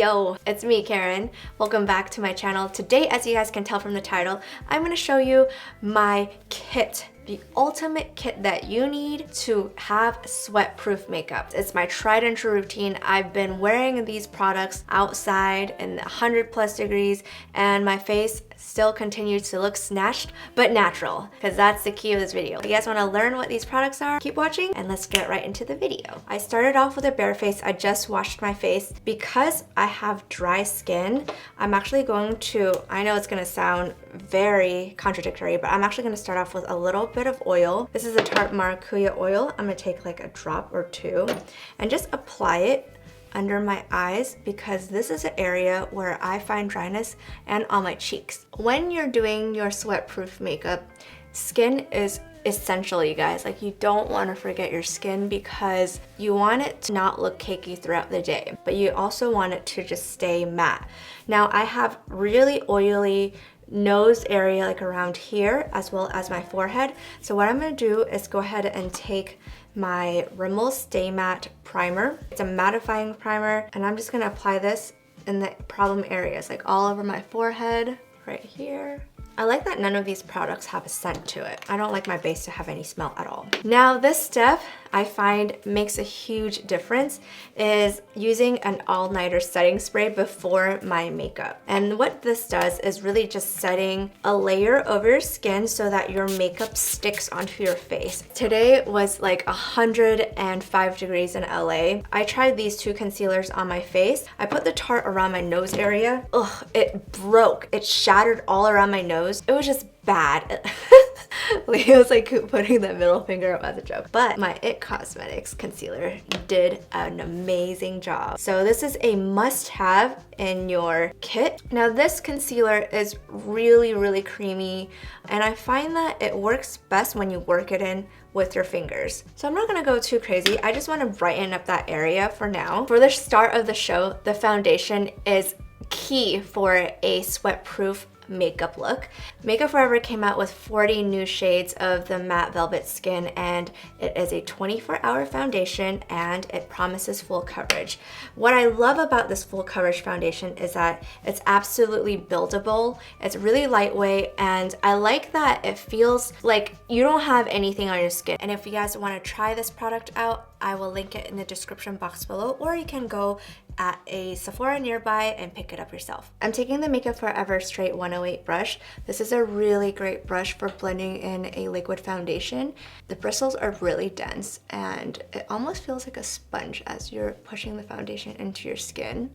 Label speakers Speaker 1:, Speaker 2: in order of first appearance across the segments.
Speaker 1: Yo, it's me, Karen. Welcome back to my channel. Today, as you guys can tell from the title, I'm gonna show you my kit. The ultimate kit that you need to have sweat-proof makeup. It's my tried and true routine. I've been wearing these products outside in 100+ degrees and my face still continues to look snatched but natural, because that's the key of this video. If you guys want to learn what these products are, keep watching and let's get right into the video. I started off with a bare face. I just washed my face. Because I have dry skin, I'm actually going to, I know it's gonna sound very contradictory, but I'm actually gonna start off with a little bit of oil. This is a Tarte Maracuja oil. I'm gonna take like a drop or two and just apply it under my eyes, because this is an area where I find dryness, and on my cheeks. When you're doing your sweat-proof makeup, skin is essential, you guys. Like, you don't want to forget your skin because you want it to not look cakey throughout the day, but you also want it to just stay matte. Now, I have really oily nose area, like around here, as well as my forehead. So what I'm going to do is go ahead and take my Rimmel Stay Matte Primer. It's a mattifying primer, and I'm just going to apply this in the problem areas, like all over my forehead, right here. I like that none of these products have a scent to it. I don't like my base to have any smell at all. Now, this step I find makes a huge difference is using an all-nighter setting spray before my makeup. And what this does is really just setting a layer over your skin so that your makeup sticks onto your face. Today was like 105 degrees in LA. I tried these two concealers on my face. I put the Tarte around my nose area. Ugh, it broke. It shattered all around my nose. It was just bad. Leo's like putting the middle finger up as a joke. But my IT Cosmetics concealer did an amazing job. So this is a must-have in your kit. Now, this concealer is really, really creamy, and I find that it works best when you work it in with your fingers. So I'm not gonna go too crazy. I just wanna brighten up that area for now. For the start of the show, the foundation is key for a sweat-proof makeup look. Makeup Forever came out with 40 new shades of the matte velvet skin, and it is a 24-hour foundation and it promises full coverage. What I love about this full coverage foundation is that it's absolutely buildable. It's really lightweight, and I like that it feels like you don't have anything on your skin. And if you guys want to try this product out, I will link it in the description box below, or you can go at a Sephora nearby and pick it up yourself. I'm taking the Makeup Forever Straight 108 brush. This is a really great brush for blending in a liquid foundation. The bristles are really dense and it almost feels like a sponge as you're pushing the foundation into your skin.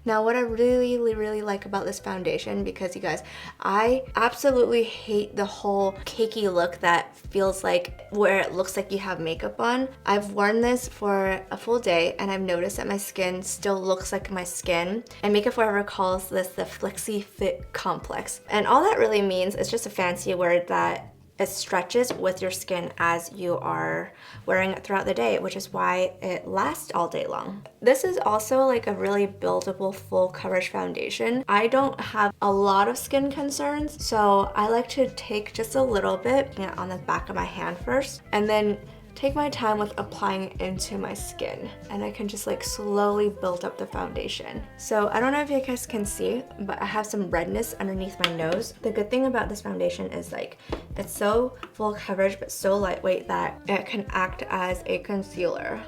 Speaker 1: Now, what I really like about this foundation, because you guys, I absolutely hate the whole cakey look that feels like where it looks like you have makeup on. I've worn this for a full day and I've noticed that my skin still looks like my skin, and Makeup Forever calls this the Flexi Fit Complex. And all that really means is just a fancy word that it stretches with your skin as you are wearing it throughout the day, which is why it lasts all day long. This is also like a really buildable full coverage foundation. I don't have a lot of skin concerns, so I like to take just a little bit on the back of my hand first, and then take my time with applying it into my skin, and I can just like slowly build up the foundation. So I don't know if you guys can see, but I have some redness underneath my nose. The good thing about this foundation is like it's so full coverage but so lightweight that it can act as a concealer.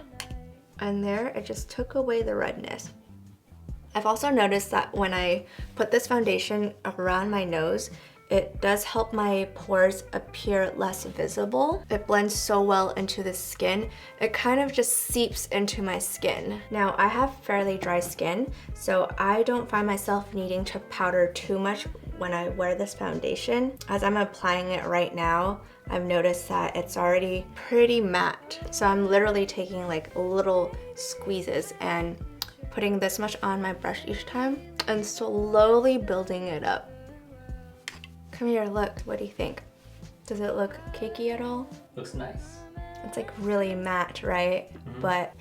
Speaker 1: And there, it just took away the redness. I've also noticed that when I put this foundation around my nose, it does help my pores appear less visible. It blends so well into the skin. It kind of just seeps into my skin. Now, I have fairly dry skin, so I don't find myself needing to powder too much when I wear this foundation. As I'm applying it right now, I've noticed that it's already pretty matte. So I'm literally taking like little squeezes and putting this much on my brush each time and slowly building it up. Come here, look. What do you think? Does it look cakey at all?
Speaker 2: Looks nice.
Speaker 1: It's like really matte, right? But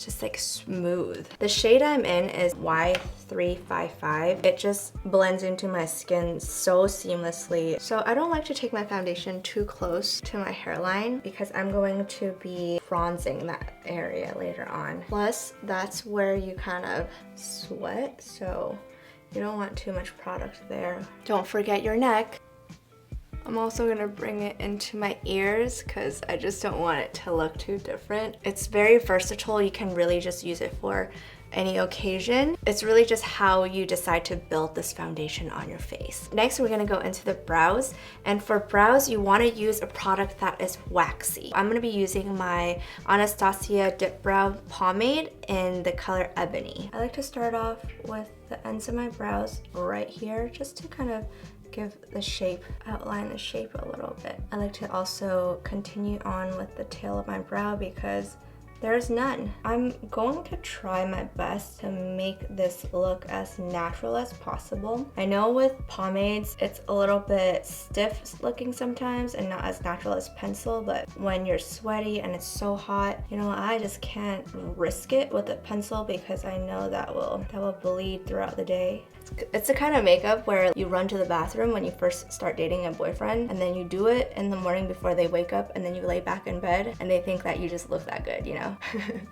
Speaker 1: just like smooth. The shade I'm in is Y355. It just blends into my skin so seamlessly. So I don't like to take my foundation too close to my hairline because I'm going to be bronzing that area later on. Plus, that's where you kind of sweat, so you don't want too much product there. Don't forget your neck. I'm also gonna bring it into my ears because I just don't want it to look too different. It's very versatile. You can really just use it for any occasion. It's really just how you decide to build this foundation on your face. Next, we're gonna go into the brows. And for brows, you wanna use a product that is waxy. I'm gonna be using my Anastasia Dip Brow Pomade in the color Ebony. I like to start off with the ends of my brows right here, just to kind of give the shape, outline the shape a little bit. I like to also continue on with the tail of my brow because there's none. I'm going to try my best to make this look as natural as possible. I know with pomades, it's a little bit stiff looking sometimes and not as natural as pencil, but when you're sweaty and it's so hot, you know, I just can't risk it with a pencil because I know that will bleed throughout the day. It's the kind of makeup where you run to the bathroom when you first start dating a boyfriend, and then you do it in the morning before they wake up, and then you lay back in bed and they think that you just look that good, you know?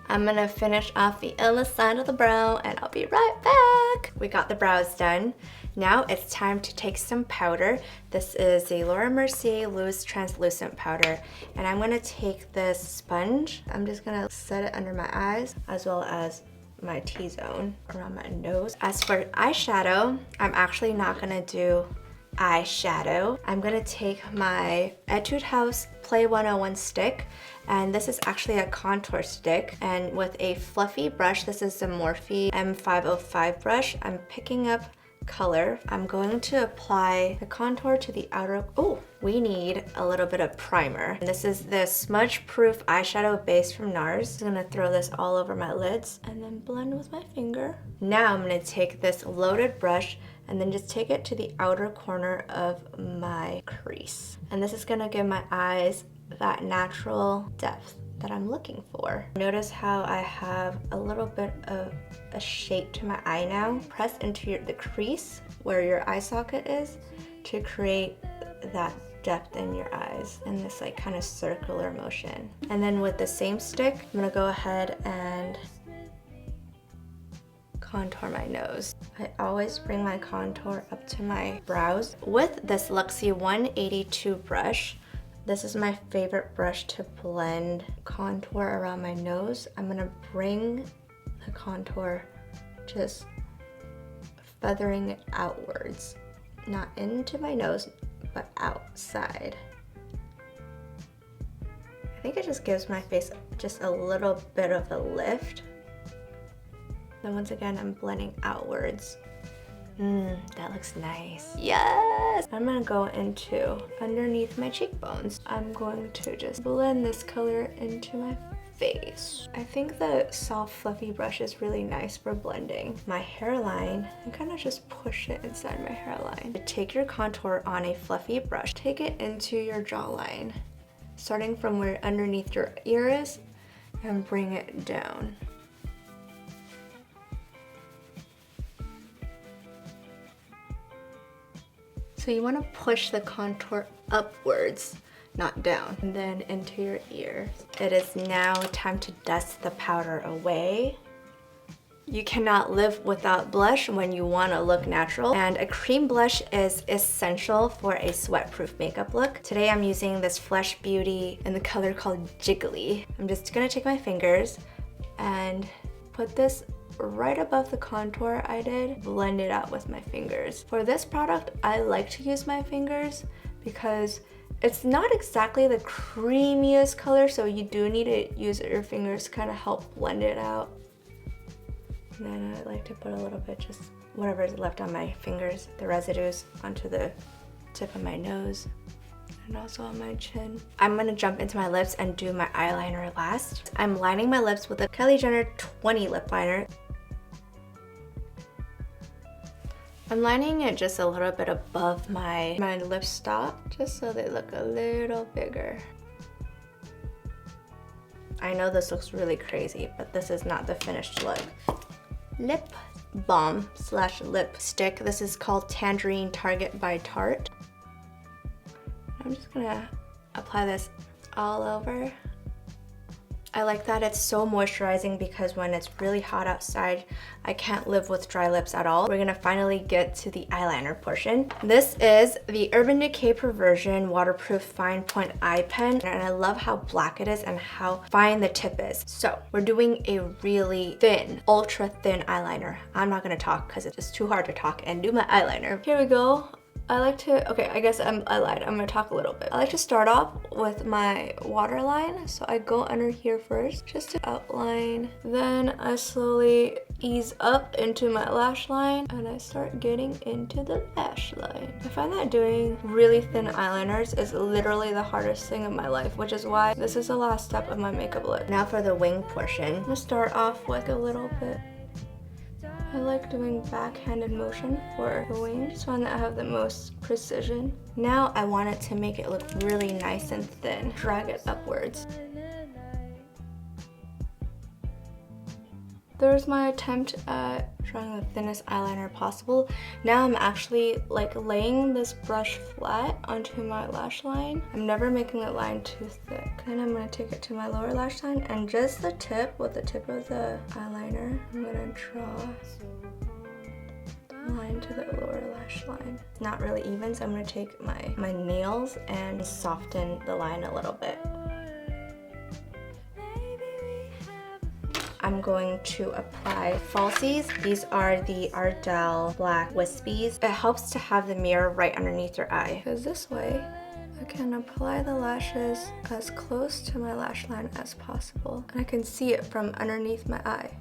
Speaker 1: I'm gonna finish off the inner side of the brow and I'll be right back. We got the brows done. Now it's time to take some powder. This is the Laura Mercier Loose Translucent Powder, and I'm gonna take this sponge. I'm just gonna set it under my eyes as well as my T-zone around my nose. As for eyeshadow, I'm actually not gonna do eyeshadow. I'm gonna take my Etude House Play 101 stick, and this is actually a contour stick, and with a fluffy brush, this is the Morphe M505 brush, I'm picking up color. I'm going to apply the contour to the outer. Oh, we need a little bit of primer. This is the smudge proof eyeshadow base from NARS. I'm gonna throw this all over my lids and then blend with my finger. Now I'm gonna take this loaded brush and then just take it to the outer corner of my crease. And this is gonna give my eyes that natural depth that I'm looking for. Notice how I have a little bit of a shape to my eye now. Press into the crease where your eye socket is to create that depth in your eyes in this like kind of circular motion. And then with the same stick, I'm gonna go ahead and contour my nose. I always bring my contour up to my brows. With this Luxie 182 brush, this is my favorite brush to blend contour around my nose. I'm gonna bring the contour just feathering it outwards, not into my nose, but outside. I think it just gives my face just a little bit of a lift. Then once again, I'm blending outwards. That looks nice. Yes! I'm gonna go into underneath my cheekbones. I'm going to just blend this color into my face. I think the soft fluffy brush is really nice for blending my hairline and kind of just push it inside my hairline. Take your contour on a fluffy brush, take it into your jawline, starting from where underneath your ear is, and bring it down. So you want to push the contour upwards, not down, and then into your ear. It is now time to dust the powder away. You cannot live without blush when you want to look natural, and a cream blush is essential for a sweat-proof makeup look. Today I'm using this Flesh Beauty in the color called Jiggly. I'm just gonna take my fingers and put this right above the contour I did, blend it out with my fingers. For this product, I like to use my fingers because it's not exactly the creamiest color, so you do need to use your fingers to kind of help blend it out. And then I like to put a little bit, just whatever is left on my fingers, the residues, onto the tip of my nose and also on my chin. I'm gonna jump into my lips and do my eyeliner last. I'm lining my lips with a Kylie Jenner 20 lip liner. I'm lining it just a little bit above my lip stop, just so they look a little bigger. I know this looks really crazy, but this is not the finished look. Lip balm slash lipstick. This is called Tangerine Target by Tarte. I'm just gonna apply this all over. I like that it's so moisturizing because when it's really hot outside, I can't live with dry lips at all. We're gonna finally get to the eyeliner portion. This is the Urban Decay Perversion Waterproof Fine Point Eye Pen, and I love how black it is and how fine the tip is. So we're doing a really thin, ultra thin eyeliner. I'm not gonna talk because it's just too hard to talk and do my eyeliner. Here we go. Okay, I guess I lied. I'm gonna talk a little bit. I like to start off with my waterline. So I go under here first, just to outline. Then I slowly ease up into my lash line and I start getting into the lash line. I find that doing really thin eyeliners is literally the hardest thing in my life, which is why this is the last step of my makeup look. Now for the wing portion. I'm gonna start off with a little bit. I like doing backhanded motion for the wing. Just find that I have the most precision. Now I want it to make it look really nice and thin. Drag it upwards. There's my attempt at drawing the thinnest eyeliner possible. Now I'm actually like laying this brush flat onto my lash line. I'm never making the line too thick. Then I'm gonna take it to my lower lash line and just the tip, with the tip of the eyeliner, I'm gonna draw a line to the lower lash line. It's not really even, so I'm gonna take my nails and soften the line a little bit. I'm going to apply falsies. These are the Ardell Black Wispies. It helps to have the mirror right underneath your eye, because this way I can apply the lashes as close to my lash line as possible. And I can see it from underneath my eye.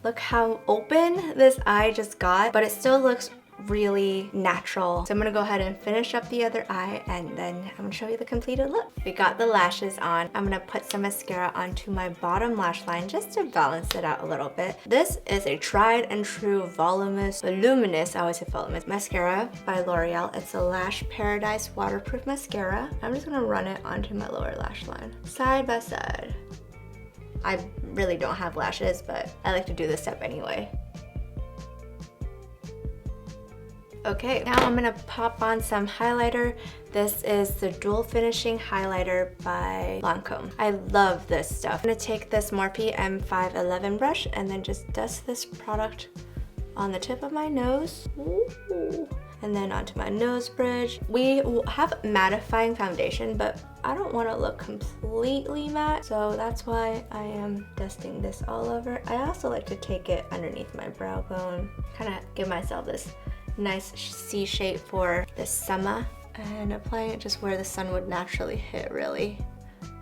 Speaker 1: Look how open this eye just got, but it still looks really natural. So I'm gonna go ahead and finish up the other eye and then I'm gonna show you the completed look. We got the lashes on. I'm gonna put some mascara onto my bottom lash line just to balance it out a little bit. This is a tried and true voluminous mascara by L'Oreal. It's a Lash Paradise Waterproof Mascara. I'm just gonna run it onto my lower lash line, side by side. I really don't have lashes, but I like to do this step anyway. Okay, now I'm gonna pop on some highlighter. This is the Dual Finishing Highlighter by Lancome. I love this stuff. I'm gonna take this Morphe M511 brush and then just dust this product on the tip of my nose. Ooh. And then onto my nose bridge. We have mattifying foundation, but I don't want to look completely matte, so that's why I am dusting this all over. I also like to take it underneath my brow bone, kind of give myself this nice C shape for the summer, and applying it just where the sun would naturally hit, really.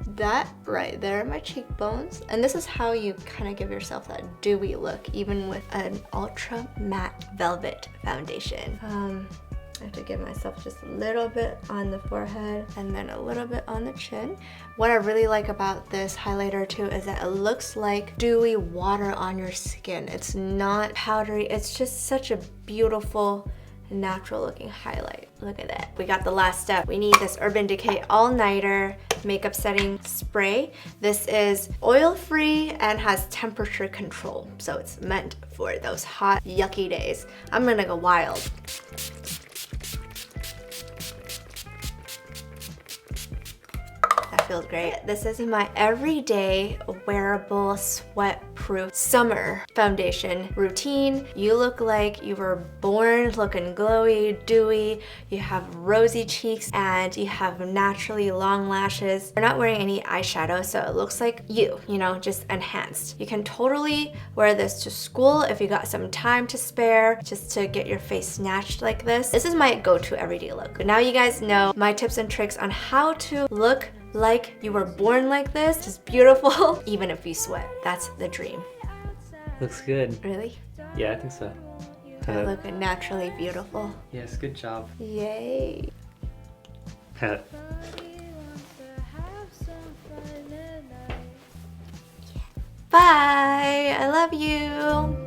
Speaker 1: That right there are my cheekbones, and this is how you kind of give yourself that dewy look even with an ultra matte velvet foundation. I have to give myself just a little bit on the forehead and then a little bit on the chin. What I really like about this highlighter too is that it looks like dewy water on your skin. It's not powdery, it's just such a beautiful natural looking highlight. Look at that. We got the last step. We need this Urban Decay All Nighter Makeup Setting Spray. This is oil-free and has temperature control, so it's meant for those hot, yucky days. I'm gonna go wild. That feels great. This is my everyday wearable sweat-proof summer foundation routine. You look like you were born looking glowy, dewy, you have rosy cheeks, and you have naturally long lashes. You're not wearing any eyeshadow, so it looks like you know, just enhanced. You can totally wear this to school if you got some time to spare, just to get your face snatched like this. This is my go-to everyday look. But now you guys know my tips and tricks on how to look like you were born like this. Just beautiful, even if you sweat. That's the dream.
Speaker 2: Looks good.
Speaker 1: Really?
Speaker 2: Yeah, I think so.
Speaker 1: I look naturally beautiful.
Speaker 2: Yes, good job.
Speaker 1: Yay. Bye. I love you.